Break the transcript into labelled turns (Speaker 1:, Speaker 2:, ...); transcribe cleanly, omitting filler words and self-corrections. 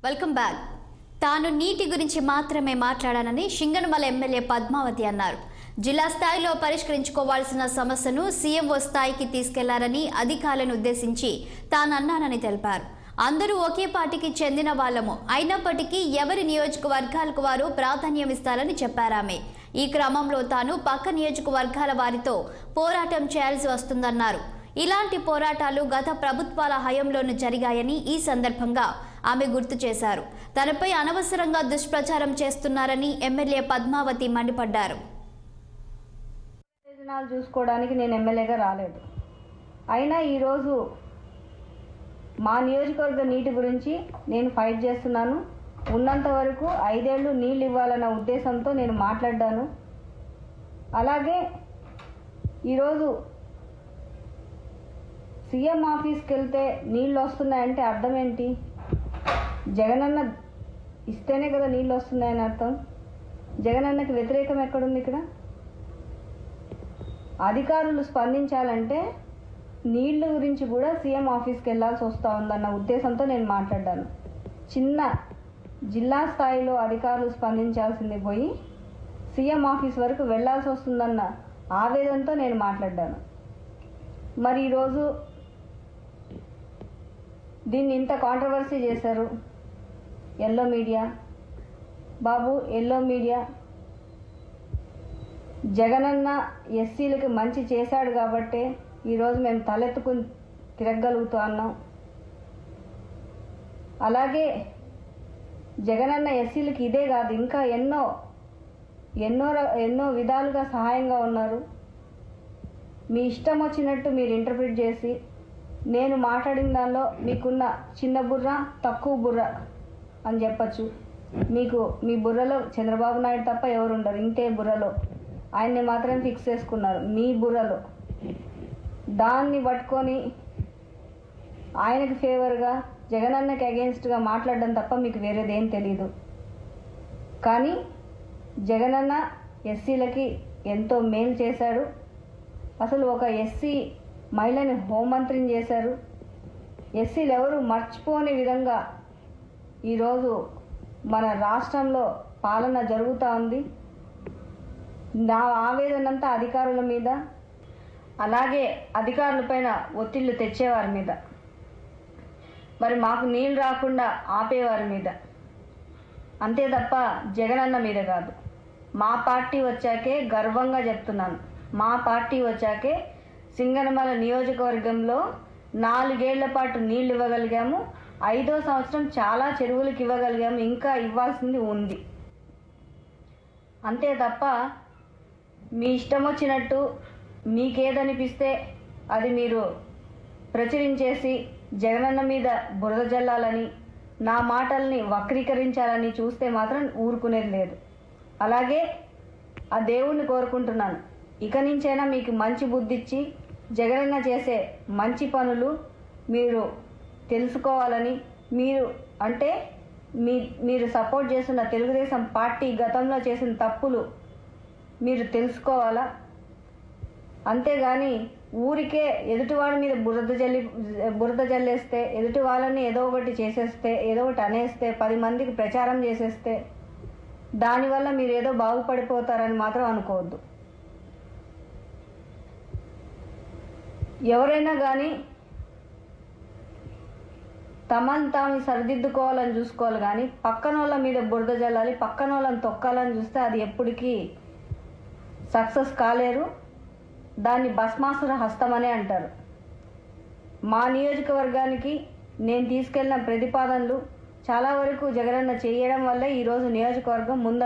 Speaker 1: Welcome back. తాను నీటి గురించి మాత్రమే మాట్లాడానని సింగనమల ఎమ్మెల్యే పద్మావతి అన్నారు. జిల్లా స్థాయిలో పరిష్కరించుకోవాల్సిన సమస్యను సీఎంఓ స్థాయికి తీసుకెళ్లారని అధికారులను ఉద్దేశించి తానన్నానని తెలిపారు. అందరూ ఒకే పార్టీకి చెందిన వాళ్ళము అయినప్పటికీ ఎవరి నియోజకవర్గాలకు వారు ప్రాధాన్యం ఇస్తారని చెప్పారామె. ఈ క్రమంలో తాను పక్క నియోజకవర్గాల వారితో పోరాటం చేయాల్సి వస్తుందన్నారు. ఇలాంటి పోరాటాలు గత ప్రభుత్వాల హయాంలోనూ జరిగాయని ఈ సందర్భంగా ఆమె గుర్తు చేశారు. తనపై అనవసరంగా దుష్ప్రచారం చేస్తున్నారని ఎమ్మెల్యే పద్మావతి మండిపడ్డారు.
Speaker 2: ప్రయోజనాలు చూసుకోవడానికి నేను ఎమ్మెల్యేగా రాలేదు. అయినా ఈరోజు మా నియోజకవర్గ నీటి గురించి నేను ఫైట్ చేస్తున్నాను. ఉన్నంత వరకు 5 ఏళ్ళు నీళ్ళు ఇవ్వాలన్న ఉద్దేశంతో నేను మాట్లాడ్డాను. అలాగే ఈరోజు సీఎం ఆఫీస్కి వెళ్తే నీళ్ళు వస్తున్నాయంటే అర్థం ఏంటి? జగనన్న ఇస్తేనే కదా నీళ్ళు వస్తున్నాయని అర్థం. జగనన్నకి వ్యతిరేకం ఎక్కడుంది ఇక్కడ? అధికారులు స్పందించాలంటే నీళ్లు గురించి కూడా సీఎం ఆఫీస్కి వెళ్ళాల్సి వస్తూ ఉందన్న ఉద్దేశంతో నేను మాట్లాడ్డాను. చిన్న జిల్లా స్థాయిలో అధికారులు స్పందించాల్సింది పోయి సీఎం ఆఫీస్ వరకు వెళ్ళాల్సి వస్తుందన్న ఆవేదనతో నేను మాట్లాడ్డాను. మరి ఈరోజు దీన్ని ఇంత కాంట్రవర్సీ చేశారు ఎల్లో మీడియా. బాబు, ఎల్లో మీడియా జగనన్న ఎస్సీలకి మంచి చేశాడు కాబట్టే ఈరోజు మేము తలెత్తుకుని తిరగలుగుతూ అన్నాం. అలాగే జగనన్న ఎస్సీలకి ఇదే కాదు, ఇంకా ఎన్నో ఎన్నో ఎన్నో విధాలుగా సహాయంగా ఉన్నారు. మీ ఇష్టం వచ్చినట్టు మీరు ఇంటర్ప్రిట్ చేసి నేను మాట్లాడిన దానిలో మీకున్న చిన్న బుర్ర తక్కువ బుర్ర అని చెప్పచ్చు. మీ బుర్రలో చంద్రబాబు నాయుడు తప్ప ఎవరు ఉండరు. ఇంతే బుర్రలో ఆయన్ని మాత్రం ఫిక్స్ చేసుకున్నారు మీ బుర్రలో. దాన్ని పట్టుకొని ఆయనకు ఫేవర్గా జగనన్నకి అగెన్స్ట్గా మాట్లాడడం తప్ప మీకు వేరేదేం తెలీదు. కానీ జగనన్న ఎస్సీలకి ఎంతో మేలు చేశాడు. అసలు ఒక ఎస్సీ మహిళని హోంమంత్రిని చేశారు. ఎస్సీలు ఎవరు మర్చిపోని విధంగా ఈరోజు మన రాష్ట్రంలో పాలన జరుగుతూ ఉంది. నా ఆవేదనంతా అధికారుల మీద, అలాగే అధికారులపైన ఒత్తిళ్లు తెచ్చేవారి మీద, మరి మాకు నీళ్ళు రాకుండా ఆపేవారి మీద, అంతే తప్ప జగనన్న మీద కాదు. మా పార్టీ వచ్చాకే గర్వంగా చెప్తున్నాను, మా పార్టీ వచ్చాకే సింగనమల నియోజకవర్గంలో 4 ఏళ్ల పాటు నీళ్లు ఇవ్వగలిగాము. 5వ సంవత్సరం చాలా చెరువులకు ఇవ్వగలిగాము. ఇంకా ఇవ్వాల్సింది ఉంది. అంతే తప్ప మీ ఇష్టం వచ్చినట్టు మీకేదనిపిస్తే అది మీరు ప్రచురించేసి జగనన్న మీద బురద జల్లాలని, నా మాటల్ని వక్రీకరించాలని చూస్తే మాత్రం ఊరుకునేది లేదు. అలాగే ఆ దేవుణ్ణి కోరుకుంటున్నాను, ఇక నుంచైనా మీకు మంచి బుద్ధిచ్చి జగనన్న చేసే మంచి పనులు మీరు తెలుసుకోవాలని, మీరు సపోర్ట్ చేస్తున్న తెలుగుదేశం పార్టీ గతంలో చేసిన తప్పులు మీరు తెలుసుకోవాలా. అంతేగాని ఊరికే ఎదుటివాడి మీద బురద జల్లేస్తే, ఎదుటి వాళ్ళని ఏదో ఒకటి చేసేస్తే, ఏదో ఒకటి అనేస్తే, 10 మందికి ప్రచారం చేసేస్తే దానివల్ల మీరు ఏదో బాగుపడిపోతారని మాత్రం అనుకోవద్దు. ఎవరైనా కానీ తమను తాము సరిదిద్దుకోవాలని చూసుకోవాలి, కానీ పక్కన వాళ్ళ మీద బురద జల్లాలి, పక్కన వాళ్ళని తొక్కాలని చూస్తే అది ఎప్పటికీ సక్సెస్ కాలేరు. దాన్ని భస్మాసుర హస్తం అనే అంటారు. మా నియోజకవర్గానికి నేను తీసుకెళ్లిన ప్రతిపాదనలు చాలా వరకు జగనన్న చేయడం వల్లే ఈరోజు నియోజకవర్గం ముందు